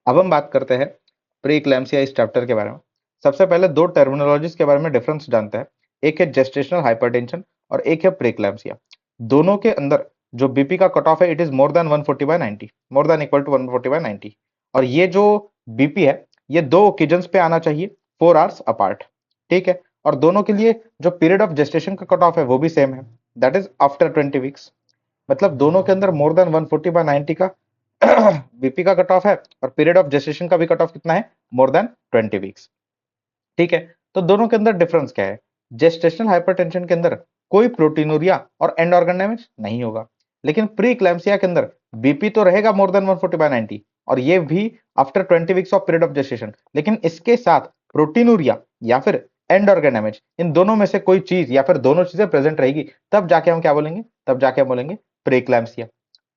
अब हम बात करते हैं प्री इक्लेम्सिया इस चैप्टर के बारे में। सबसे पहले दो टर्मिनोलॉजीज के बारे में डिफरेंस जानते हैं। एक है जेस्टेशनल हाइपरटेंशन और एक है प्री इक्लेम्सिया। दोनों के अंदर जो बीपी का कट ऑफ है it is more than 140/90, more than equal to 140/90। और ये जो बीपी है ये दो ओकेजन्स पे आना चाहिए 4 आवर्स अपार्ट। ठीक है, और दोनों के लिए जो पीरियड ऑफ जेस्टेशन का कट ऑफ है वो भी सेम है, दैट इज आफ्टर 20 वीक्स। मतलब दोनों के अंदर मोर देन 140/90 का बीपी का कट ऑफ है और पीरियड ऑफ जेस्टेशन का भी कट ऑफ कितना है, मोर देन 20 वीक्स। ठीक है, तो दोनों के अंदर डिफरेंस क्या है? जेस्टेशनल हाइपरटेंशन के अंदर कोई प्रोटीनूरिया और एंड ऑर्गन डैमेज नहीं होगा, लेकिन प्री इक्लैम्सिया के अंदर बीपी तो रहेगा मोर देन 140/90 और ये भी after 20 weeks of period of gestation, लेकिन इसके साथ प्रोटीनूरिया या फिर एंड ऑर्गन डैमेज, इन दोनों में से कोई चीज या फिर दोनों चीजें प्रेजेंट रहेगी, तब जाके हम क्या बोलेंगे, तब जाके हम बोलेंगे प्री इक्लैम्सिया।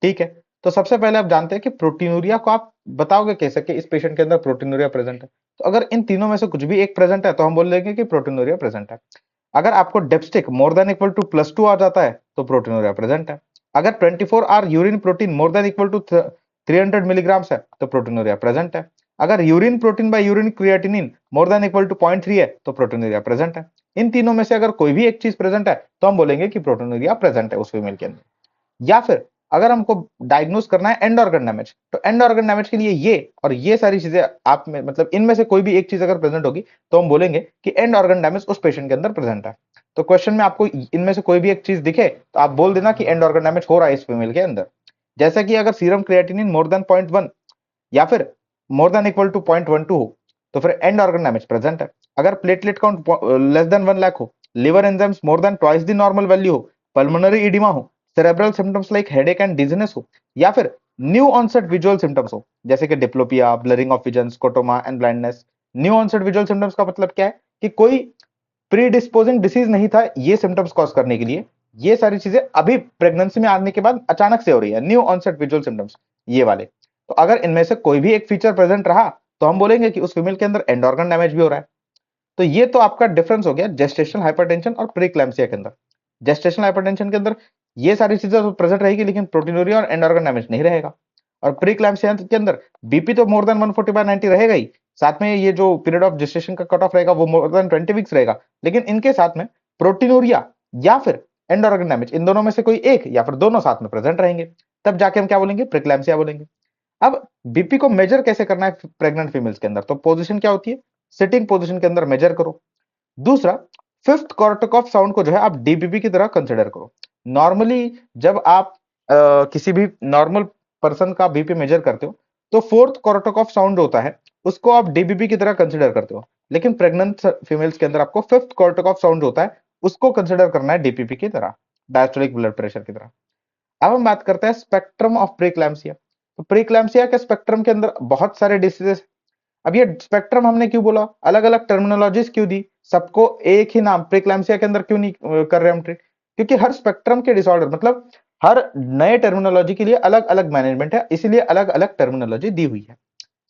ठीक है, तो सबसे पहले आप जानते हैं कि प्रोटीनूरिया को आप बताओगे कैसे कि इस पेशेंट के अंदर प्रोटीनूरिया प्रेजेंट है। तो अगर इन तीनों में से कुछ भी एक प्रेजेंट है तो हम बोल देंगे कि प्रोटीनूरिया प्रेजेंट है। अगर आपको dipstick more than equal to +2 आ जाता है तो प्रोटीनूरिया प्रेजेंट है। अगर 24 hour urine protein more than equal to 300 milligram है तो प्रोटीनूरिया प्रेजेंट है। अगर urine protein by urine creatinine more than equal to 0.3 है तो प्रोटीनूरिया प्रेजेंट है। इन तीनों में से अगर कोई भी एक चीज प्रेजेंट है तो हम बोलेंगे कि प्रोटीनूरिया प्रेजेंट है उस फीमेल के अंदर। या फिर अगर हमको डायग्नोस करना है एंड ऑर्गन डैमेज, तो एंड ऑर्गन डैमेज के लिए ये और ये सारी चीजें आप में मतलब इनमें से कोई भी एक चीज अगर प्रेजेंट होगी तो हम बोलेंगे कि एंड ऑर्गन डैमेज उस पेशेंट के अंदर प्रेजेंट है। तो क्वेश्चन में आपको इनमें से कोई भी एक चीज दिखे तो आप बोल देना कि एंड ऑर्गन डैमेज हो रहा है इस फीमेल के अंदर। जैसे कि अगर सीरम क्रिएटिनिन मोर देन 0.1 या फिर मोर देन इक्वल टू 0.12 हो तो फिर एंड ऑर्गन डैमेज प्रेजेंट है। अगर platelet count less than 1 lakh हो, liver enzymes more than twice the normal value हो, पल्मोनरी इडिमा हो, cerebral symptoms like headache and dizziness हो, या फिर न्यू ऑनसेट विजुअल सिम्टम्स हो जैसे कि diplopia, blurring of vision, scotoma and blindness. New onset visual symptoms का मतलब क्या है कि कोई प्री डिस्पोजिंग डिसीज नहीं था ये सिम्टम्स कॉज करने के लिए, ये सारी चीजें अभी प्रेगनेंसी में आने के बाद अचानक से हो रही है, न्यू ऑनसेट विजुअल सिम्टम्स ये वाले। तो अगर इनमें से कोई भी एक फीचर प्रेजेंट रहा तो हम बोलेंगे कि उस फीमेल के अंदर एंड ऑर्गन डैमेज भी हो रहा है। तो ये तो आपका डिफरेंस हो गया जेस्टेशनल हाइपरटेंशन और प्रीक्लैम्सिया के अंदर। जेस्टेशनल हाइपरटेंशन के अंदर ये सारी चीजें तो प्रेजेंट रहेगी लेकिन प्रोटीनूरिया और एंड ऑर्गन डैमेज नहीं रहेगा। और प्रीक्लैम्सिया के अंदर बीपी तो मोर देन 140/90 रहेगा ही, साथ में ये जो पीरियड ऑफ जेस्टेशन का कट ऑफ रहेगा वो मोर देन 20 वीक्स रहेगा, लेकिन इनके साथ में प्रोटीनूरिया या फिर एंड ऑर्गन डैमेज इन दोनों में से कोई एक या फिर दोनों साथ में प्रेजेंट रहेंगे, तब जाके हम क्या बोलेंगे, प्रीक्लैम्सिया बोलेंगे। अब बीपी को मेजर कैसे करना है प्रेग्नेंट फीमेल्स के अंदर, तो पोजीशन क्या होती है, सिटिंग पोजीशन के अंदर मेजर करो। दूसरा, फिफ्थ कॉर्टिकॉफ साउंड को जो है आप डीबीपी की तरह कंसिडर करो। नॉर्मली जब आप किसी भी नॉर्मल पर्सन का बीपी मेजर करते हो तो फोर्थ कॉर्टिकॉफ साउंड होता है उसको आप डीबीपी की तरह कंसिडर करते हो, लेकिन प्रेग्नेंट फीमेल्स के अंदर आपको फिफ्थ कॉर्टिकॉफ साउंड होता है उसको कंसिडर करना है डीपीपी की तरह, डायस्टोलिक ब्लड प्रेशर की तरह। अब हम बात करते हैं स्पेक्ट्रम ऑफ प्रीक्लैम्सिया। तो प्रीक्लैम्सिया के स्पेक्ट्रम के अंदर बहुत सारे डिसीजेस। अब ये स्पेक्ट्रम हमने क्यों बोला, अलग अलग टर्मिनोलॉजीज क्यों दी, सबको एक ही नाम प्रीक्लैम्सिया के अंदर क्यों नहीं कर रहे हम ट्रीट, क्योंकि हर स्पेक्ट्रम के डिसऑर्डर मतलब हर नए टर्मिनोलॉजी के लिए अलग अलग मैनेजमेंट है, इसीलिए अलग अलग टर्मिनोलॉजी दी हुई है।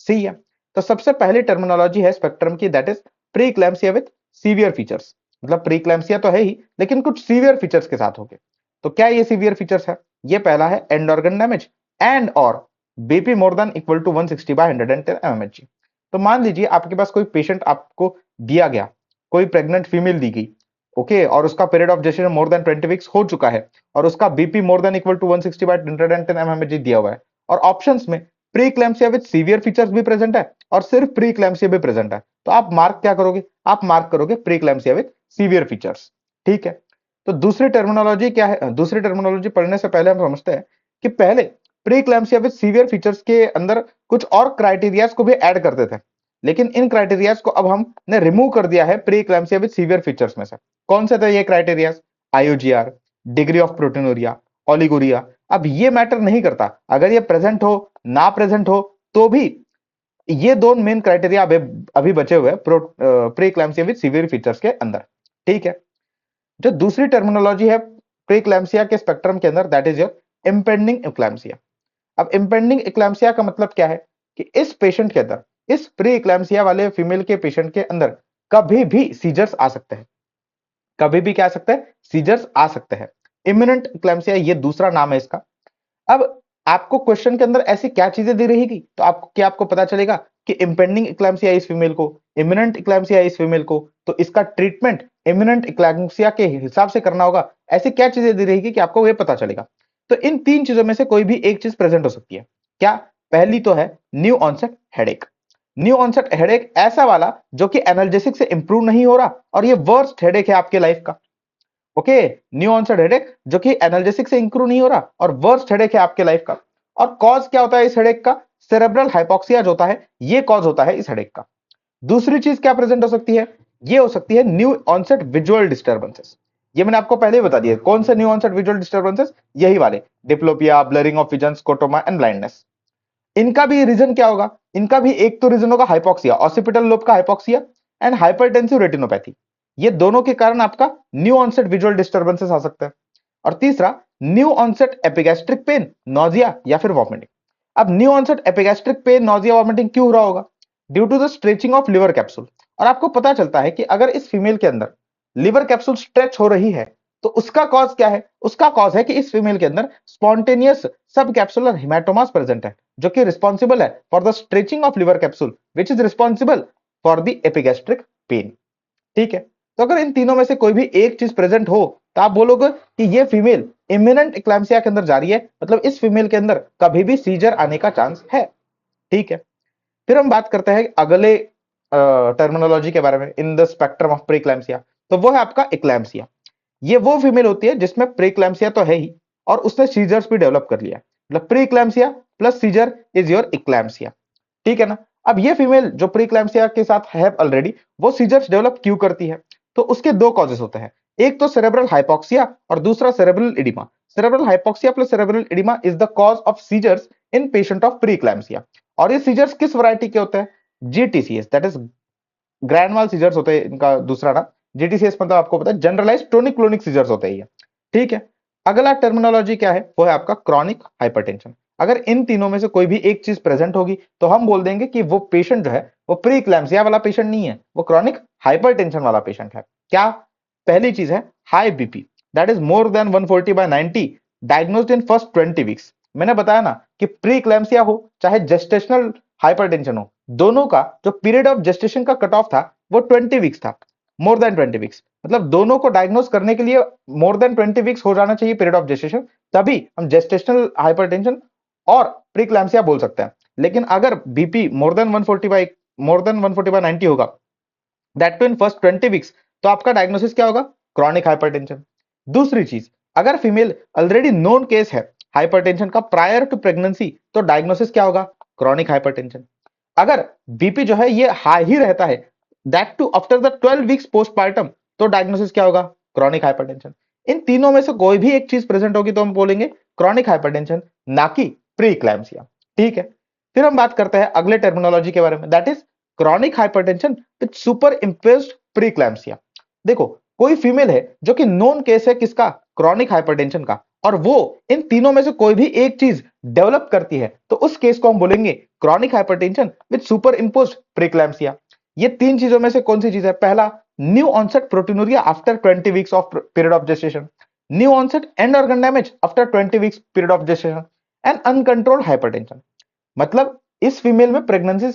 सही है, तो सबसे पहली टर्मिनोलॉजी है स्पेक्ट्रम की, that is pre-eclampsia with severe features. मतलब प्रीक्लैम्सिया तो है ही लेकिन कुछ सीवियर फीचर्स के साथ हो गए। तो क्या ये सीवियर फीचर्स है, ये पहला है एंड ऑर्गन डैमेज एंड और BP more than equal to 160/110 mmHg। तो मान लीजिए आपके पास कोई पेशेंट आपको दिया गया, कोई प्रेग्नेंट फीमेल दी गई, ओके, और उसका period of gestation more than 20 weeks हो चुका है और उसका BP more than equal to 160/110 mmHg दिया हुआ है, और ऑप्शंस में pre eclampsia with severe features भी प्रेजेंट है और सिर्फ प्री इक्लैम्सिया भी प्रेजेंट है, तो आप मार्क क्या करोगे, आप मार्क करोगे pre eclampsia with severe features. ठीक है, तो दूसरी टर्मिनोलॉजी क्या है, दूसरी टर्मिनोलॉजी पढ़ने से पहले हम समझते हैं कि पहले pre eclampsia with severe features के अंदर कुछ और क्राइटेरियाज को भी ऐड करते थे, लेकिन इन क्राइटेरियाज को अब हमने रिमूव कर दिया है pre eclampsia with severe features में से। कौन से थे ये criterias, IUGR, degree of proteinuria, oliguria. अब ये मैटर नहीं करता, अगर ये प्रेजेंट हो ना प्रेजेंट हो तो भी ये दो मेन क्राइटेरिया अभी बचे हुए pre eclampsia with severe features के अंदर। ठीक है, जो दूसरी टर्मिनोलॉजी है प्री इक्लैम्सिया के स्पेक्ट्रम के अंदर, दैट इज योर इम्पेंडिंग इक्लैम्सिया। अब इम्पेंडिंग इक्लैम्सिया का मतलब क्या है कि इस पेशेंट के अंदर, इस प्री इक्लैम्सिया वाले फीमेल के पेशेंट के अंदर कभी भी सीजर्स आ सकते हैं, कभी भी क्या आ सकते हैं, सीजर्स आ सकते हैं। इमिनेंट इक्लैम्सिया ये दूसरा नाम है इसका। अब आपको क्वेश्चन के अंदर ऐसी क्या चीजें दी रहेगी तो आपको पता चलेगा कि इंपेंडिंग इक्लैम्सिया इस फीमेल को, इमिनेंट इक्लैम्सिया इस फीमेल को, तो इसका ट्रीटमेंट इमिनेंट इक्लैम्सिया के हिसाब से करना होगा। ऐसी क्या चीजें दी रहेगी कि आपको ये पता चलेगा। तो इन तीन चीजों में से कोई भी एक चीज प्रेजेंट हो सकती है। क्या? पहली तो है new onset headache. New onset headache ऐसा वाला जो कि एनाल्जेसिक से इंप्रूव नहीं हो रहा और ये वर्स्ट हेडेक है आपके लाइफ का। ओके, न्यू ऑनसेट हेडेक जो कि एनाल्जेसिक से इंप्रूव नहीं हो रहा और वर्स्ट हेडेक है आपके लाइफ का। और कॉज क्या होता है इस हेडेक का? सेरेब्रल हाइपोक्सिया जो होता है, ये कॉज होता है इस हेडेक का। दूसरी चीज क्या प्रेजेंट हो सकती है? ये हो सकती है न्यू ऑनसेट विजुअल डिस्टर्बेंसेस। ये मैंने आपको पहले ही बता दिया। कौन से न्यू ऑनसेट विजुअल डिस्टर्बेंसेस? यही वाले, diplopia, blurring of vision, scotoma and blindness. इनका भी रीजन क्या होगा? इनका भी एक तो रीजन होगा हाइपोक्सिया, ऑसिपिटल लोब का हाइपोक्सिया एंड हाइपरटेंसिव रेटिनोपैथी। ये दोनों के कारण आपका न्यू ऑनसेट विजुअल डिस्टर्बेंसेस आ सकता है। और तीसरा, new onset epigastric pain, nausea या फिर वॉमिटिंग। अब new onset epigastric pain, nausea, vomiting क्यों हो रहा होगा? Due to the stretching of liver capsule. और आपको पता चलता है कि अगर इस फीमेल के अंदर लिवर कैप्सूल स्ट्रेच हो रही है तो उसका कॉज क्या है? उसका कॉज है कि इस फीमेल के अंदर स्पॉन्टेनियस सब कैप्सुलर हिमेटोमास प्रेजेंट है जो कि रिस्पॉन्सिबल है for the stretching of liver capsule which is responsible for the epigastric pain. ठीक है, तो अगर इन तीनों में से कोई भी एक चीज प्रेजेंट हो तो आप बोलोगे कि ये फीमेल इमिनेंट इक्लैम्सिया के अंदर जा रही है, मतलब इस फीमेल के अंदर कभी भी सीजर आने का चांस है। ठीक है, फिर हम बात करते हैं अगले टर्मिनोलॉजी के बारे में in the spectrum of pre-eclampsia. तो वो है आपका इक्लैम्सिया। ये वो फीमेल होती है जिसमें प्रीक्लैम्सिया तो है ही और उसने सीजर्स भी डेवलप कर लिया, मतलब preeclampsia plus seizure is your eclampsia. ठीक है ना? अब ये फीमेल जो प्रीक्लैम्सिया के साथ है ऑलरेडी, वो सीजर्स डेवलप क्यों करती है? तो उसके दो कॉजेस होते हैं, एक तो सेरेब्रल हाइपोक्सिया और दूसरा cerebral oedema. Cerebral hypoxia plus cerebral oedema is the cause of seizures in patient of preeclampsia. और ये सीजर्स किस वैरायटी के होते हैं? GTCS, that is grand mal seizures होते हैं इनका दूसरा नाम। जीटीसीएस मतलब आपको पता है जनरलाइज टोनिक क्लोनिक सीजर्स होते हैं ये। ठीक है, अगला टर्मिनोलॉजी क्या है? वो है आपका क्रॉनिक हाइपरटेंशन। अगर इन तीनों में से कोई भी एक चीज प्रेजेंट होगी तो हम बोल देंगे कि वो पेशेंट जो है वो प्री इक्लैम्सिया वाला पेशेंट नहीं है, वो क्रॉनिक हाइपरटेंशन वाला पेशेंट है। क्या? पहली चीज है high BP, that is more than 140/90, diagnosed in first 20 weeks. मैंने बताया ना कि प्री इक्लैम्सिया हो चाहे जेस्टेशनल हाइपरटेंशन हो, दोनों का जो पीरियड ऑफ जेस्टेशन का कट ऑफ था वो 20 वीक्स था, मोर देन 20 वीक्स। मतलब दोनों को डायग्नोस करने के लिए मोर देन 20 वीक्स हो जाना चाहिए पीरियड ऑफ जेस्टेशन, तभी हम जेस्टेशनल हाइपरटेंशन और प्रीक्लैम्सिया बोल सकते हैं। लेकिन अगर बीपी मोर देन 140/90 होगा, that too in first 20 weeks, तो आपका डायग्नोसिस क्या होगा? Chronic hypertension. दूसरी चीज, अगर फीमेल ऑलरेडी नोन केस है हाइपरटेंशन का प्रायर टू प्रेगनेंसी, तो डायग्नोसिस क्या होगा? Chronic hypertension. अगर बीपी जो है ये हाई ही रहता है, that too after the 12 weeks postpartum, तो डायग्नोसिस क्या होगा? Chronic hypertension. इन तीनों में से कोई भी एक चीज प्रेजेंट होगी तो हम बोलेंगे क्रॉनिक हाइपरटेंशन, ना कि प्री इक्लैम्सिया। ठीक है, फिर हम बात करते हैं अगले टर्मिनोलॉजी के बारे में, that is chronic hypertension with super imposed pre eclampsia. देखो, कोई फीमेल है जो कि नोन केस है किसका? क्रॉनिक हाइपरटेंशन का, और वो इन तीनों में से कोई भी एक चीज डेवलप करती है तो उस केस को हम बोलेंगे chronic hypertension with super imposed pre-eclampsia. ये तीन चीजों में से कौन सी चीज है? पहला, new onset proteinuria after 20 weeks of period of gestation, new onset end organ damage after 20 weeks period of gestation and uncontrolled hypertension. मतलब इस फीमेल में प्रेगनेंसी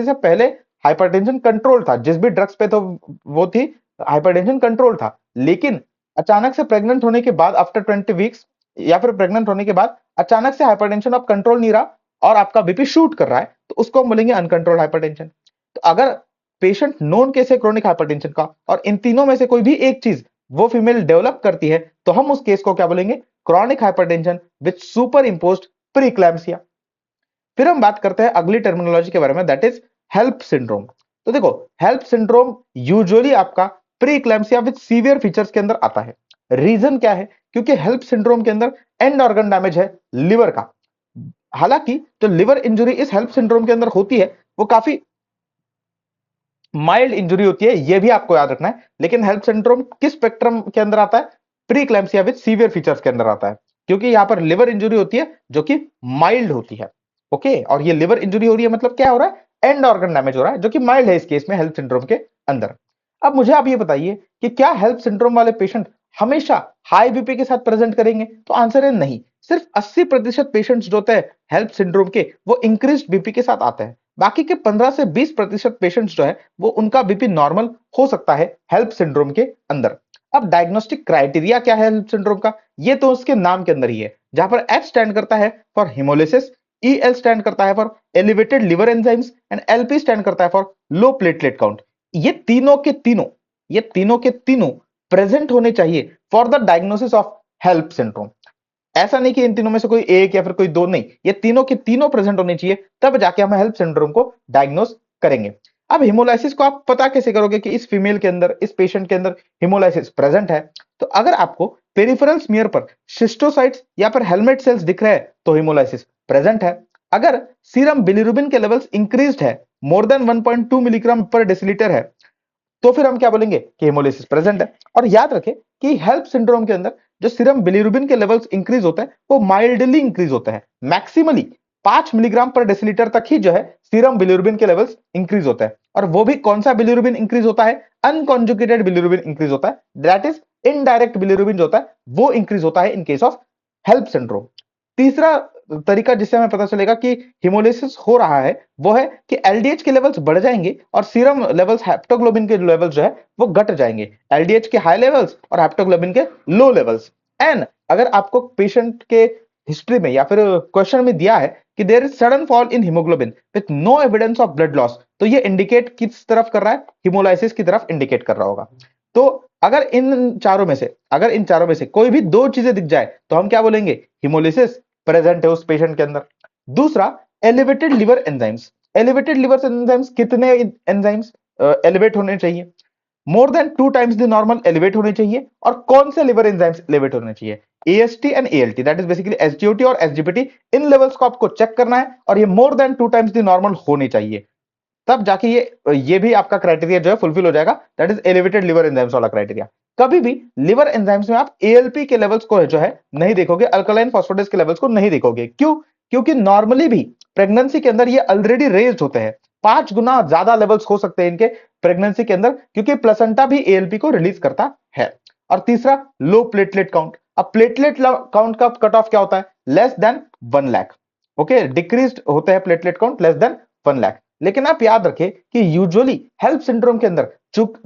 से पहले हाइपरटेंशन कंट्रोल था, जिस भी ड्रग्स पे तो वो थी, हाइपरटेंशन कंट्रोल था, लेकिन अचानक से प्रेग्नेंट होने के बाद आफ्टर 20 वीक्स या फिर प्रेग्नेंट होने के बाद अचानक से हाइपरटेंशन अब कंट्रोल नहीं रहा और आपका बीपी शूट कर रहा है, तो उसको हम बोलेंगे अनकंट्रोल्ड हाइपरटेंशन। तो अगर पेशेंट नोन केस है क्रोनिक हाइपरटेंशन का और इन तीनों में से कोई भी एक चीज वो फीमेल डेवलप करती है, तो हम उस केस को क्या बोलेंगे? Chronic hypertension with super imposed pre-eclampsia. फिर हम बात करते हैं अगली टर्मिनोलॉजी के बारे में, दैट इज हेल्प सिंड्रोम। तो देखो, हेल्प सिंड्रोम यूजुअली आपका pre eclampsia with severe features के अंदर आता है। रीजन क्या है? क्योंकि हेल्प सिंड्रोम के अंदर एंड ऑर्गन डैमेज है लिवर का। हालांकि जो लिवर इंजरी इस हेल्प सिंड्रोम के अंदर होती है वो काफी माइल्ड इंजरी होती है, यह भी आपको याद रखना है। लेकिन हेल्प सिंड्रोम किस स्पेक्ट्रम के अंदर आता है? Pre eclampsia with severe features के अंदर आता है, क्योंकि यहां पर लिवर इंजरी होती है जो कि माइल्ड होती है। ओके, और ये लिवर इंजरी हो रही है मतलब क्या हो रहा है? एंड ऑर्गन डैमेज हो रहा है, जो कि माइल्ड है इस केस में हेल्प सिंड्रोम के अंदर। अब मुझे आप ये बताइए कि क्या हेल्प सिंड्रोम वाले पेशेंट हमेशा हाई बीपी के साथ प्रेजेंट करेंगे? तो आंसर है नहीं। सिर्फ 80% पेशेंट्स जो होते हैं हेल्प सिंड्रोम के, वो इंक्रीज बीपी के साथ आते हैं। बाकी के 15 से 20% पेशेंट्स जो है वो उनका बीपी नॉर्मल हो सकता है हेल्प सिंड्रोम के अंदर। अब डायग्नोस्टिक क्राइटेरिया क्या है हेल्प सिंड्रोम का? ये तो उसके नाम के अंदर ही है, जहां पर एच स्टैंड करता है फॉर हिमोलिसिस, EL स्टैंड करता है for elevated liver enzymes and LP stand करता है फॉर लो प्लेटलेट काउंट। ये तीनों के तीनों प्रेजेंट होने चाहिए for the diagnosis of HELLP syndrome. ऐसा नहीं कि इन तीनों में से कोई एक या फिर कोई दो, नहीं, ये तीनों के तीनों प्रेजेंट होने चाहिए, तब जाके हम हेल्प सिंड्रोम को डायग्नोस करेंगे। अब हिमोलाइसिस को आप पता कैसे करोगे कि इस फीमेल के अंदर, इस पेशेंट के अंदर हिमोलाइसिस प्रेजेंट है? तो अगर आपको पेरिफेरल स्मीयर पर शिस्टोसाइट्स या फिर हेलमेट सेल्स दिख रहे हैं तो हिमोलाइसिस प्रेजेंट है। अगर सीरम बिलिरुबिन के लेवल्स इंक्रीज्ड है, मोर देन 1.2 मिलीग्राम पर डेसिलीटर है, तो फिर हम क्या बोलेंगे कि हेमोलिसिस प्रेजेंट है। और याद रखें कि हेल्प सिंड्रोम के अंदर जो सीरम बिलिरुबिन के लेवल्स इंक्रीज होते हैं वो माइल्डली इंक्रीज होते हैं, मैक्सिमली 5 मिलीग्राम पर डेसिलीटर तक ही जो है सीरम बिलिरुबिन के लेवल्स इंक्रीज होता है। और वो भी कौन सा बिलिरुबिन इंक्रीज होता है? अनकॉन्जुगेटेड बिलिरुबिन इंक्रीज होता है, दैट इज इनडायरेक्ट बिलिरुबिन जो होता है वो इंक्रीज होता है in case of HELLP syndrome. तीसरा तरीका जिससे हमें पता चलेगा कि हिमोलिसिस हो रहा है वो है कि एलडीएच के लेवल्स बढ़ जाएंगे और सीरम लेवल्स, हेप्टोग्लोबिन के लेवल्स जो है वो घट जाएंगे। एलडीएच के हाई लेवल्स और हेप्टोग्लोबिन के लो लेवल्स। एंड अगर आपको पेशेंट के हिस्ट्री में या फिर क्वेश्चन में दिया है कि there is sudden fall in haemoglobin with no evidence of blood loss, तो ये इंडिकेट किस तरफ कर रहा है? हिमोलाइसिस की तरफ इंडिकेट कर रहा होगा। तो अगर इन चारों में से कोई भी दो चीजें दिख जाए तो हम क्या बोलेंगे? हिमोलिसिस प्रेजेंट है उस पेशेंट के अंदर। दूसरा, elevated liver enzymes. Elevated liver enzymes कितने एंजाइम्स एलिवेट होने चाहिए? More than 2 times the normal elevate होने चाहिए। और कौन से लिवर एंजाइम्स एलिवेट होने चाहिए? AST and ALT, that is basically SGOT और एसजीपीटी। इन लेवल्स को आपको चेक करना है और ये more than 2 times the normal होने चाहिए, तब जाके ये भी आपका क्राइटेरिया जो है फुलफिल हो जाएगा, that is elevated liver enzymes वाला क्राइटेरिया। कभी भी लिवर एंजाइम्स में आप एएलपी के लेवल्स को जो है नहीं देखोगे, अल्कलाइन फॉस्फेटेस के लेवल्स को नहीं देखोगे। क्यों? क्योंकि नॉर्मली भी प्रेगनेंसी के अंदर ये ऑलरेडी रेज्ड होते हैं, 5 गुना ज्यादा लेवल्स हो सकते हैं इनके प्रेगनेंसी के अंदर, क्योंकि प्लेसेंटा भी एएलपी को रिलीज करता है। और तीसरा, लो प्लेटलेट काउंट। अब प्लेटलेट काउंट का कट ऑफ क्या होता है? Less than 1 lakh. Okay, decrease होते हैं platelet count less than 1 lakh. लेकिन आप याद रखें कि यूजुअली हेल्प सिंड्रोम के अंदर चूक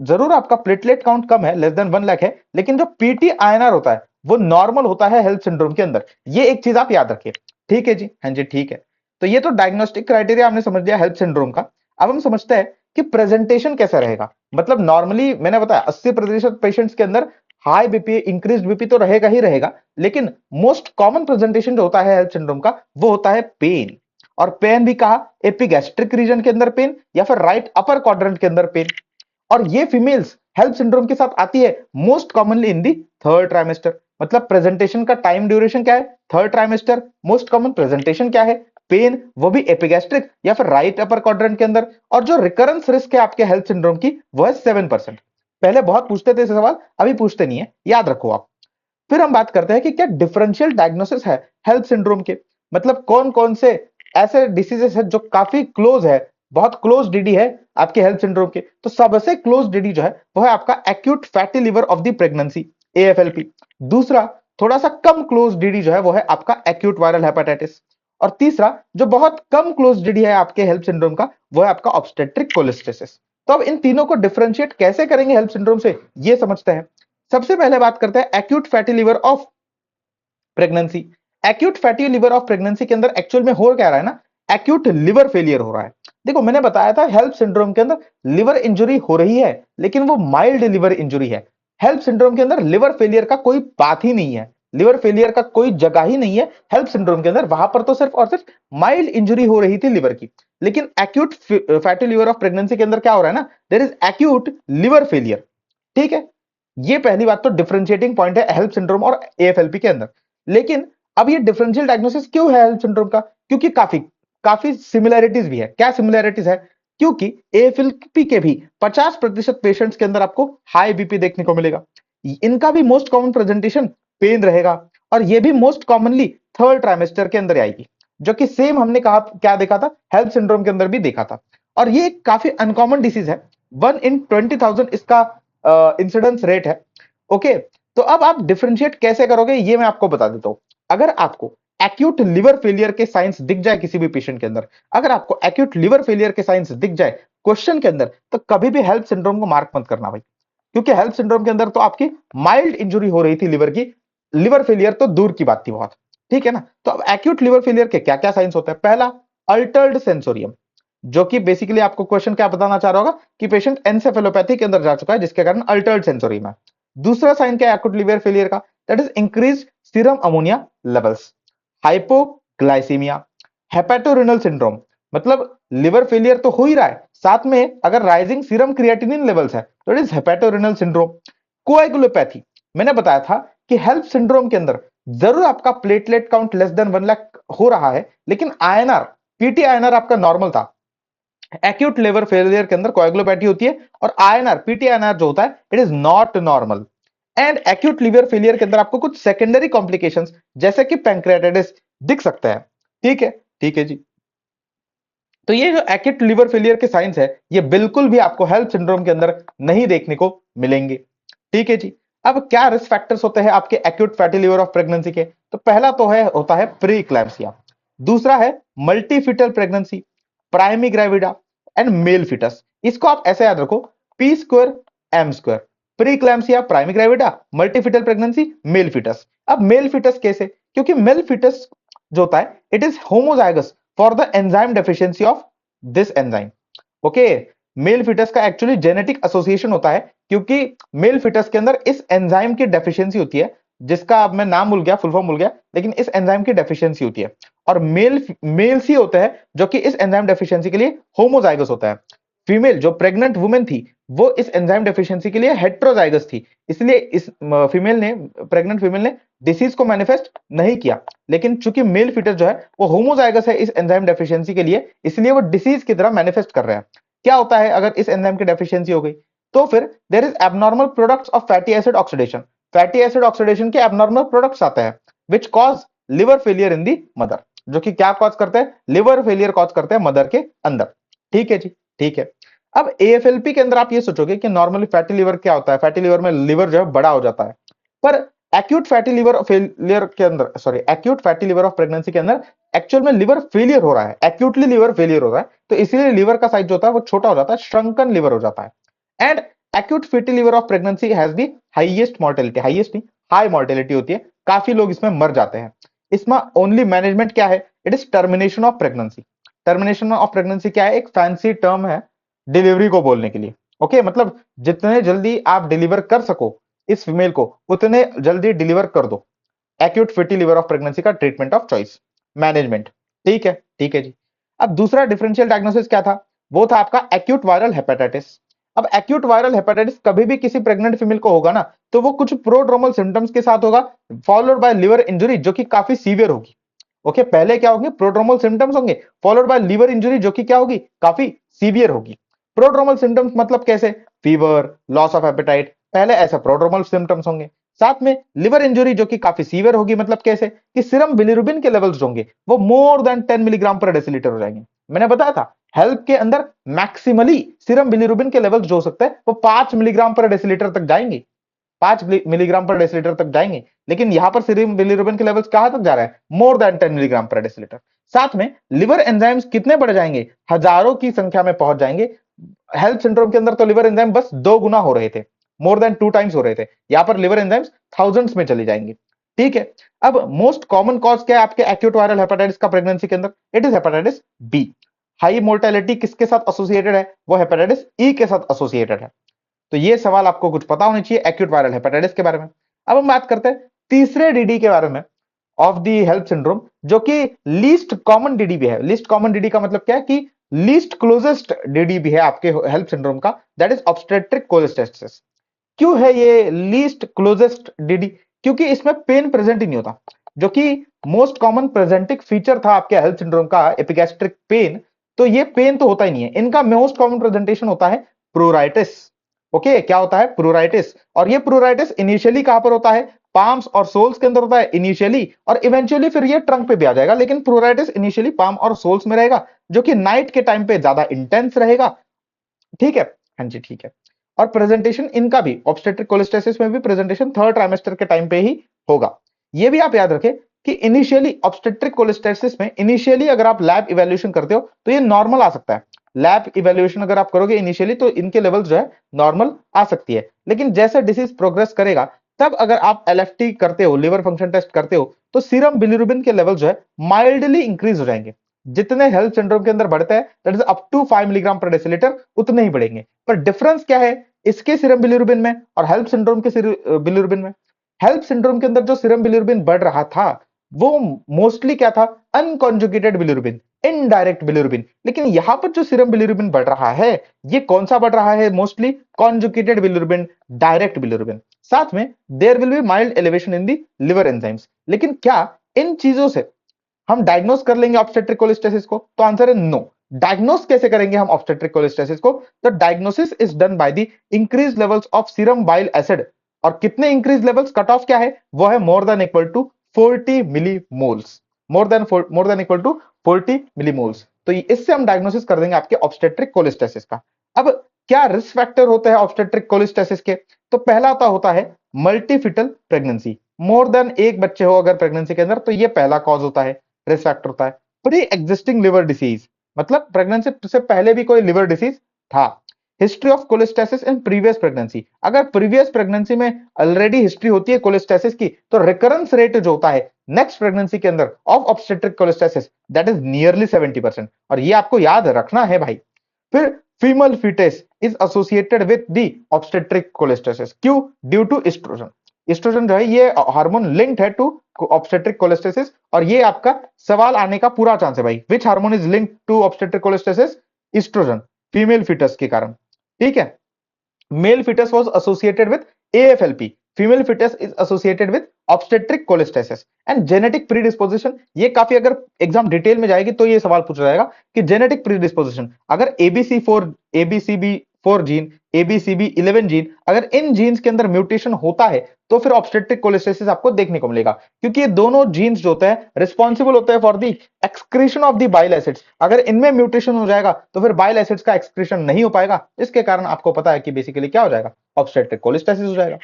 जरूर आपका प्लेटलेट काउंट कम है, लेस देन 1 लाख है, लेकिन जो पीटी आईएनआर होता है वो नॉर्मल होता है हेल्प सिंड्रोम के अंदर। ये एक चीज आप याद रखिए। ठीक है जी, हाँ जी, ठीक है। तो ये तो डायग्नोस्टिक क्राइटेरिया हमने समझ लिया हेल्प सिंड्रोम का। अब हम समझते हैं कि प्रेजेंटेशन कैसा रहेगा। मतलब नॉर्मली मैंने बताया 80% पेशेंट्स के अंदर हाई बीपी, इंक्रीज बीपी तो रहेगा ही रहेगा, लेकिन मोस्ट कॉमन प्रेजेंटेशन जो होता है हेल्प सिंड्रोम का वो होता है पेन। और पेन भी कहा, एपिगैस्ट्रिक रीजन के अंदर पेन या फिर राइट अपर क्वाड्रेंट के अंदर पेन। और ये फीमेल्स हेल्प सिंड्रोम के साथ आती है most commonly in the third trimester. मतलब प्रेजेंटेशन का टाइम ड्यूरेशन क्या है? Third trimester. Most common presentation क्या है? पेन, वो भी एपिगैस्ट्रिक या फिर राइट अपर क्वाड्रेंट के अंदर। और जो रिकरेंस रिस्क है आपके हेल्प सिंड्रोम की वो है 7%। पहले बहुत पूछते थे सवाल, अभी पूछते नहीं है, याद रखो आप। फिर हम बात करते हैं कि क्या डिफरेंशियल डायग्नोसिस है हेल्प सिंड्रोम के। मतलब कौन कौन से ऐसे डिसीजेस है जो काफी क्लोज है, बहुत क्लोज डीडी है आपके हेल्प सिंड्रोम के। तो सबसे क्लोज डीडी जो है वो है आपका acute fatty liver of the pregnancy, AFLP. दूसरा, थोड़ा सा कम क्लोज डीडी जो है वो है आपका एक्यूट वायरल हेपेटाइटिस। और तीसरा, जो बहुत कम क्लोज डीडी है आपके हेल्प सिंड्रोम का, वो है आपका ऑब्स्टेट्रिक कोलिस्टेसिस। तो अब इन तीनों को डिफरेंशिएट कैसे करेंगे हेल्प सिंड्रोम से, ये समझते हैं। सबसे पहले बात करते हैं acute fatty liver of pregnancy. Acute fatty liver of pregnancy के अंदर एक्चुअल में हो क्या रहा है ना, एक्यूट लिवर फेलियर हो रहा है। देखो मैंने बताया था हेल्प सिंड्रोम के अंदर लिवर इंजरी हो रही है, लेकिन वो माइल्ड लिवर इंजरी है। हेल्प सिंड्रोम के अंदर लिवर फेलियर का कोई बात ही नहीं है, लिवर फेलियर का कोई जगह ही नहीं है हेल्प सिंड्रोम के अंदर। वहां पर तो सिर्फ और सिर्फ माइल्ड इंजरी हो रही थी लिवर की। लेकिन acute fatty liver of pregnancy के अंदर क्या हो रहा है ना, there is acute liver failure. ठीक है, ये पहली बात तो डिफरेंशिएटिंग पॉइंट है हेल्प सिंड्रोम और एएफएलपी के अंदर। लेकिन अब ये डिफरेंशियल डायग्नोसिस क्यों है हेल्प सिंड्रोम का? क्योंकि काफी काफी सिमिलैरिटीज भी है। क्या सिमिलैरिटीज है? क्योंकि एएफएलपी के भी 50% पेशेंट्स के अंदर आपको हाई बीपी देखने को मिलेगा। इनका भी मोस्ट कॉमन प्रेजेंटेशन पेन रहेगा, और ये भी मोस्ट कॉमनली थर्ड ट्राइमेस्टर के अंदर आएगी, जो कि सेम हमने कहा क्या देखा था हेल्प सिंड्रोम के अंदर भी देखा था। और ये काफी अनकॉमन डिसीज है, 1 in 20,000 इसका इंसिडेंस रेट है। ओके, तो अब आप डिफरेंशिएट कैसे करोगे ये मैं आपको बता देता हूं। अगर आपको एक्यूट लिवर फेलियर के साइंस दिख जाए किसी भी पेशेंट के अंदर, अगर आपको एक्यूट लिवर फेलियर के साइंस दिख जाए क्वेश्चन के अंदर, तो कभी भी हेल्प सिंड्रोम को मार्क मत करना भाई, क्योंकि हेल्प सिंड्रोम के अंदर तो आपकी माइल्ड इंजुरी हो रही थी लिवर की, लिवर फेलियर तो दूर की बात थी बहुत, ठीक है ना। तो अब एक्यूट लिवर फेलियर के क्या क्या साइंस होते हैं? पहला, अल्टर्ड सेंसोरियम, जो कि बेसिकली आपको क्वेश्चन क्या बताना चाह रहा होगा कि पेशेंट एनसेफेलोपैथी के अंदर जा चुका है जिसके कारण अल्टर्ड सेंसोरियम है। दूसरा साइन क्या है एक्यूट लिवर फेलियर का? That is increase serum ammonia levels, hypoglycaemia, hepatorenal syndrome, मतलब लिवर फेलियर तो हो ही रहा है, साथ में अगर राइजिंग सीरम क्रिएटिनिन लेवल्स है तो इट इज हेपेटोरेनल सिंड्रोम। कोएगुलोपैथी, मैंने बताया था कि हेल्प सिंड्रोम के अंदर जरूर आपका platelet count less than 1 lakh हो रहा है, लेकिन आईएनआर, पीटी आईएनआर आपका नॉर्मल था। एक्यूट लिवर फेलियर के अंदर कोएगुलोपैथी होती है और आईएनआर, पीटी आईएनआर जो होता है it is not normal. And acute liver failure के अंदर आपको कुछ सेकेंडरी कॉम्प्लिकेशंस जैसे कि पैंक्रेटाइटिस दिख सकता है। ठीक है, ठीक है जी। तो ये जो एक्यूट लिवर फेलियर के साइंस है ये बिल्कुल भी आपको हेल्प सिंड्रोम के अंदर नहीं देखने को मिलेंगे। ठीक है जी। अब क्या रिस्क फैक्टर्स होते हैं आपके acute fatty liver of pregnancy के? तो पहला तो है होता है प्री इक्लैम्सिया, दूसरा है multifetal pregnancy, primi gravida and male foetus. इसको आप ऐसे याद रखो, P square M square, pre eclampsia, primi gravida, multifetal pregnancy, male foetus. अब मेल फिटस कैसे? क्योंकि मेल फिटस जो होता है it is homozygous for the enzyme deficiency of this enzyme. Okay, male foetus का एक्चुअली जेनेटिक एसोसिएशन होता है क्योंकि मेल फिटस के अंदर इस एंजाइम की डेफिशिएंसी होती है, जिसका अब मैं नाम भूल गया, फुल फॉर्म भूल गया, लेकिन इस एंजाइम की डेफिशिएंसी होती है। और मेल्स ही होते हैं जो कि इस एंजाइम डेफिशिएंसी के लिए होमोजाइगस होता है। फीमेल जो प्रेग्नेंट वुमेन थी वो इस एंजाइम डेफिशिएंसी के लिए हेट्रोजाइगस थी, इसलिए इस फीमेल ने, प्रेग्नेंट फीमेल ने डिसीज को मैनिफेस्ट नहीं किया। लेकिन चूंकि मेल फिटस जो है वो होमोजाइगस है इस एंजाइम डेफिशिएंसी के लिए, इसलिए वो डिसीज की तरह मैनिफेस्ट कर रहा है। क्या होता है अगर इस एंजाइम की डेफिशिएंसी हो गई? तो फिर there is abnormal products of fatty acid oxidation, fatty acid oxidation के एबनॉर्मल प्रोडक्ट्स आते हैं which cause liver failure in the mother, जो कि क्या कॉज करते हैं? लिवर फेलियर कॉज करते हैं मदर के अंदर। ठीक है जी, ठीक है। अब एएफएलपी के अंदर आप ये सोचोगे कि नॉर्मली फैटी लिवर क्या होता है, फैटी लिवर में लिवर जो है बड़ा हो जाता है, पर एक्यूट फैटी लिवर फेलियर के अंदर, sorry, acute fatty liver of pregnancy के अंदर एक्चुअल में लिवर फेलियर हो रहा है, एक्यूटली लिवर फेलियर हो रहा है, तो इसीलिए लिवर का साइज जो होता है वो छोटा हो जाता है, श्रंकन लिवर हो जाता है। And acute fatty liver of pregnancy has the highest mortality, highest नहीं, हाई मोर्टेलिटी होती है, काफी लोग इसमें मर जाते हैं। इसमें ओनली मैनेजमेंट क्या है? It is termination of pregnancy. Termination of pregnancy क्या है? एक फैंसी टर्म है डिलीवरी को बोलने के लिए। ओके, मतलब जितने जल्दी आप डिलीवर कर सको इस फीमेल को उतने जल्दी डिलीवर कर दो। Acute fatty liver of pregnancy का ट्रीटमेंट ऑफ चॉइस, मैनेजमेंट। ठीक है, ठीक है जी। अब दूसरा डिफरेंशियल डायग्नोसिस क्या था? वो था आपका एक्यूट वायरल हेपेटाइटिस। अब एक्यूट वायरल हेपेटाइटिस कभी भी किसी प्रेग्नेंट फीमेल को होगा ना, तो वो कुछ प्रोड्रोमल सिम्टम्स के साथ होगा, फॉलोड बाय लिवर इंजरी जो कि काफी सीवियर होगी। ओके, पहले क्या होंगे? प्रोड्रोमल सिम्टम्स होंगे, फॉलोड बाय लिवर इंजरी जो कि क्या होगी? काफी सीवियर होगी। प्रोड्रोमल सिम्टम्स मतलब कैसे? फीवर, लॉस ऑफ एपेटाइट, पहले ऐसे प्रोड्रोमल सिम्टम्स होंगे, साथ में लिवर इंजरी जो कि काफी सीवियर होगी, मतलब कैसे? कि सीरम बिलिरुबिन के लेवल्स होंगे वो मोर देन 10 मिलीग्राम पर डेसिलीटर हो जाएंगे। मैंने बताया था हेल्प के अंदर मैक्सिमली सीरम बिलिरुबिन के लेवल्स जो हो सकते हैं वो 5 मिलीग्राम पर डेसिलीटर तक जाएंगे, 5 मिलीग्राम पर डेसिलीटर तक जाएंगे, लेकिन यहां पर सीरम बिलिरुबिन के लेवल्स कहां तक जा रहा है? More then 10 milligram per डेसिलीटर। साथ में लिवर एंजाइम्स कितने बढ़ जाएंगे? हजारों की संख्या में पहुंच जाएंगे। हेल्प सिंड्रोम के अंदर तो लिवर एंजाइम बस 2 गुना हो रहे थे, मोर देन 2 टाइम्स हो रहे थे, यहां पर लिवर एंजाइम्स थाउजेंड्स में चली जाएंगी। ठीक है। अब मोस्ट कॉमन कॉज क्या है आपके एक्यूट वायरल हेपेटाइटिस का प्रेगनेंसी के अंदर? It is hepatitis B. High mortality किसके साथ एसोसिएटेड है? वो हेपेटाइटिस ई के साथ एसोसिएटेड है। तो ये सवाल आपको कुछ पता होनी चाहिए एक्यूट वायरल हेपेटाइटिस के बारे में। अब हम बात करते हैं तीसरे डीडी के बारे में ऑफ दी हेल्प सिंड्रोम, जो कि लीस्ट कॉमन डीडी भी है। लीस्ट कॉमन डीडी का मतलब क्या है? कि लीस्ट क्लोजेस्ट डीडी भी है आपके हेल्प सिंड्रोम का, दैट इज ऑब्स्टेट्रिक कोलेस्टेसिस। क्यों है ये लीस्ट क्लोजेस्ट डीडी? क्योंकि इसमें पेन प्रेजेंट ही नहीं होता, जो कि मोस्ट कॉमन प्रेजेंटिंग फीचर था आपके हेल्प सिंड्रोम का, एपिगैस्ट्रिक पेन। तो ये पेन तो होता ही नहीं है, इनका मोस्ट कॉमन प्रेजेंटेशन होता है प्रूराइटिस। ओके, क्या होता है? प्रूराइटिस। और ये प्रूराइटिस इनिशियली कहां पर होता है? पाम्स और सोल्स के अंदर होता है इनिशियली, और इवेंचुअली फिर ये ट्रंक पे भी आ जाएगा, लेकिन प्रूराइटिस इनिशियली पाम और सोल्स में रहेगा, जो कि नाइट के टाइम पे ज्यादा इंटेंस रहेगा। ठीक है। हाँ जी, ठीक है। और प्रेजेंटेशन इनका भी ऑब्स्टेट्रिक कोलेस्टेसिस में भी प्रेजेंटेशन थर्ड ट्राइमेस्टर के टाइम पे ही होगा। ये भी आप याद रखें कि इनिशियली ऑब्स्टेट्रिक कोलेस्टेसिस में इनिशियली अगर आप लैब इवैल्यूएशन करते हो तो ये नॉर्मल आ सकता है। लैब इवैल्यूएशन अगर आप करोगे इनिशियली तो इनके लेवल्स जो है नॉर्मल आ सकती है, लेकिन जैसे डिसीज प्रोग्रेस करेगा तब अगर आप एलएफटी करते हो, लिवर फंक्शन टेस्ट करते हो, तो सीरम बिलिरुबिन के लेवल जो है माइल्डली इंक्रीज हो जाएंगे। जितने हेल्थ सिंड्रोम के अंदर बढ़ते हैं that is up to 5 milligram per decilitre उतने ही बढ़ेंगे। पर डिफरेंस क्या है इसके सीरम बिलिरुबिन में और हेल्प सिंड्रोम के बिलिरुबिन में? हेल्प सिंड्रोम के अंदर जो सीरम बिलिरुबिन बढ़ रहा था वो मोस्टली क्या था? Unconjugated bilirubin, indirect bilirubin. लेकिन यहां पर जो सीरम बिलिरुबिन बढ़ रहा है ये कौन सा बढ़ रहा है? Mostly conjugated bilirubin, direct bilirubin. साथ में there will be mild elevation in the liver enzymes. लेकिन क्या इन चीजों से हम डायग्नोस कर लेंगे ऑब्स्टेट्रिक कोलेस्टेसिस को? तो आंसर है नो। डायग्नोस कैसे करेंगे हम ऑब्स्टेट्रिक कोलेस्टेसिस को? तो diagnosis is done by the increase levels of serum bile acid. और कितने इंक्रीज लेवल्स? कट ऑफ क्या है? वो है more than equal to 40 millimoles. More than equal to 40 millimoles. तो इससे हम डायग्नोसिस कर देंगे आपके ऑब्स्टेट्रिक कोलेस्टेसिस का। अब क्या रिस्क फैक्टर होते हैं ऑब्स्टेट्रिक कोलेस्टेसिस के? तो पहला होता है मल्टीफिटल प्रेगनेंसी। मोर देन एक बच्चे हो अगर प्रेगनेंसी के अंदर तो ये पहला कॉज होता है, रिस्क फैक्टर होता है। प्री एग्जिस्टिंग लिवर डिसीज, मतलब प्रेगनेंसी से पहले भी कोई लिवर डिसीज था। History of cholestasis in previous pregnancy, अगर प्रीवियस प्रेगनेंसी में ऑलरेडी हिस्ट्री होती है कोलेस्टेसिस की तो रिकरेंस रेट जो होता है नेक्स्ट प्रेगनेंसी के अंदर of obstetric cholestasis that is nearly 70%। और ये आपको याद रखना है भाई। फिर female foetus is associated with the obstetric cholestasis. क्यों? Due to oestrogen. एस्ट्रोजन जो है ये हार्मोन लिंक्ड है टू ऑब्स्टेट्रिक कोलेस्टेसिस। और ये आपका सवाल आने का पूरा चांस है भाई, which hormone is linked to obstetric cholestasis? Oestrogen, female foetus के कारण। ठीक है। Male fetus was associated with AFLP, female fetus is associated with obstetric cholestasis and genetic predisposition। ये काफी अगर एग्जाम डिटेल में जाएगी तो ये सवाल पूछा जाएगा कि जेनेटिक प्रीडिस्पोजिशन, अगर ABCB4 जीन, ABCB11 जीन, अगर इन जीन्स के अंदर म्यूटेशन होता है तो फिर ऑब्स्टेट्रिक कोलेस्टेसिस आपको देखने को मिलेगा, क्योंकि ये दोनों जीन्स जो होते हैं रिस्पॉन्सिबल होते हैं for the excretion of the bile acids. अगर इनमें म्यूटेशन हो जाएगा तो फिर बाइल एसिड्स का एक्सक्रीशन नहीं हो पाएगा, इसके कारण आपको पता है कि बेसिकली क्या हो जाएगा? ऑब्स्टेट्रिक कोलेस्टेसिस हो जाएगा।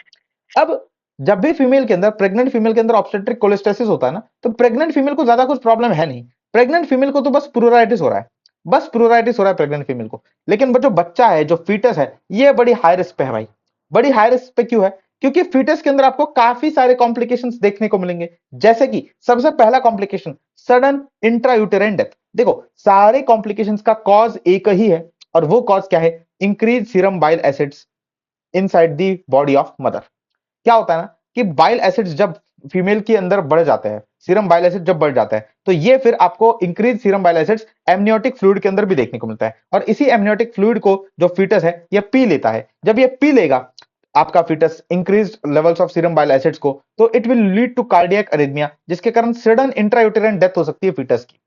अब जब भी फीमेल के अंदर, प्रेग्नेंट फीमेल के अंदर ऑब्स्टेट्रिक कोलेस्टेसिस होता है ना, तो प्रेग्नेंट फीमेल को ज्यादा कुछ प्रॉब्लम है नहीं। प्रेग्नेंट फीमेल को तो बस प्लूराइटिस हो रहा है, बस प्लूराइटिस हो रहा है प्रेग्नेंट फीमेल को। लेकिन वो जो बच्चा है, जो फीटस है, ये बड़ी हाई रिस्क पे है भाई। बड़ी हाई रिस्क पे क्यों है? क्योंकि फीटस के अंदर आपको काफी सारे कॉम्प्लिकेशंस देखने को मिलेंगे। जैसे कि सबसे पहला कॉम्प्लिकेशन सडन इंट्रायूटेराइन डेथ। देखो सारे कॉम्प्लिकेशंस का कॉज एक ही है, और वो कॉज क्या है? Increase serum bile acids inside the body of mother. क्या होता है ना कि बाइल एसिड्स जब फीमेल के अंदर बढ़ जाते हैं, सीरम बाइल एसिड जब बढ़ जाता है तो ये फिर आपको increase serum bile acids amniotic fluid के अंदर भी देखने को मिलता है। और इसी एमनियोटिक फ्लूइड को जो फीटस है ये पी लेता है। जब ये पी लेगा आपका fetus increase levels of serum bile acids को, तो it will lead to cardiac arrhythmia, जिसके कारण सडन इंट्रायूटेराइन डेथ हो सकती है फीटस की।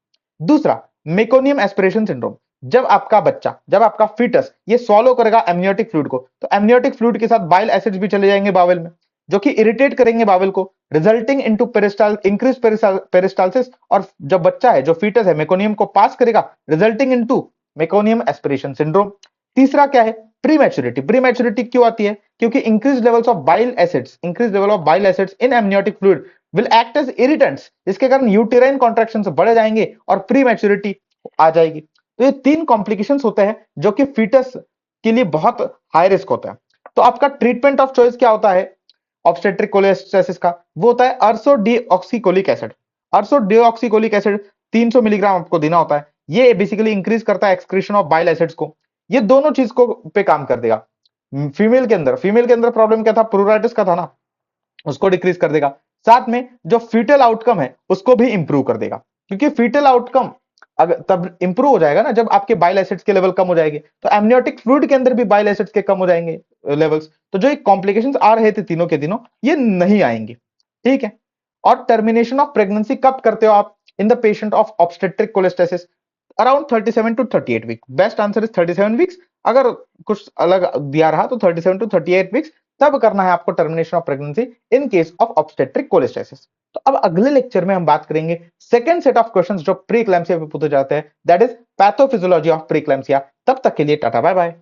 दूसरा, मेकोनियम एस्पिरेशन सिंड्रोम। जब आपका बच्चा, जब आपका फीटस ये सॉलो करेगा एमनियोटिक फ्लूइड को, तो एमनियोटिक फ्लूइड के साथ बाइल एसिड्स भी चले जाएंगे बावेल में, जो कि इरिटेट करेंगे बावेल को, रिजल्टिंग इनटू इंक्रीज पेरिस्टालसिस। और जब बच्चा है, जो फीटस है, मेकोनियम को पास करेगा, resulting into meconium aspiration syndrome. तीसरा क्या है? प्रीमैच्योरिटी। प्रीमैच्योरिटी क्यों आती है? क्योंकि increase levels of bile acids, increase level of bile acids in amniotic fluid will act as irritants, जिसके कारण यूटेराइन कॉन्ट्रैक्शन बढ़ जाएंगे और प्रीमैच्योरिटी आ जाएगी। तो ये तीन कॉम्प्लिकेशंस होते हैं जो कि फीटस के लिए बहुत हाई रिस्क होता है। तो आपका ट्रीटमेंट ऑफ चॉइस क्या होता है ऑब्स्टेट्रिक कोलेस्टेसिस का? वो होता है अर्सोडीऑक्सीकोलिक एसिड। अर्सोडीऑक्सीकोलिक एसिड 300 मिलीग्राम आपको देना होता है। ये बेसिकली इंक्रीज करता है एक्सक्रीशन ऑफ बाइल एसिड्स को। ये दोनों चीज को पे काम कर देगा। फीमेल के अंदर प्रॉब्लम क्या था? प्लूराइटिस का था ना, उसको डिक्रीज कर देगा। साथ में जो फीटल आउटकम है उसको भी इंप्रूव कर देगा, क्योंकि फीटल आउटकम अगर तब इंप्रूव हो जाएगा ना जब आपके बाइल एसिड्स के लेवल कम हो जाएंगे, तो एमनियोटिक फ्लूइड के अंदर भी बाइल एसिड्स के कम हो जाएंगे लेवल्स। तो जो कॉम्प्लिकेशंस आ रहे थे तीनों के तीनों, ये नहीं आएंगे। ठीक है। और टर्मिनेशन ऑफ प्रेगनेंसी कब करते हो आप in the patient of obstetric cholestasis? Around 37 to 38 week. Best answer is 37 weeks. अगर कुछ अलग दिया रहा तो 37 टू 38 वीक्स तब करना है आपको termination of pregnancy in case of obstetric cholestasis. तो अब अगले लेक्चर में हम बात करेंगे सेकंड सेट ऑफ क्वेश्चंस जो प्री-इक्लैम्सिया पे पूछे जाते हैं, दैट इज पैथोफिजियोलॉजी ऑफ प्री-इक्लैम्सिया। तब तक के लिए टाटा बाय बाय।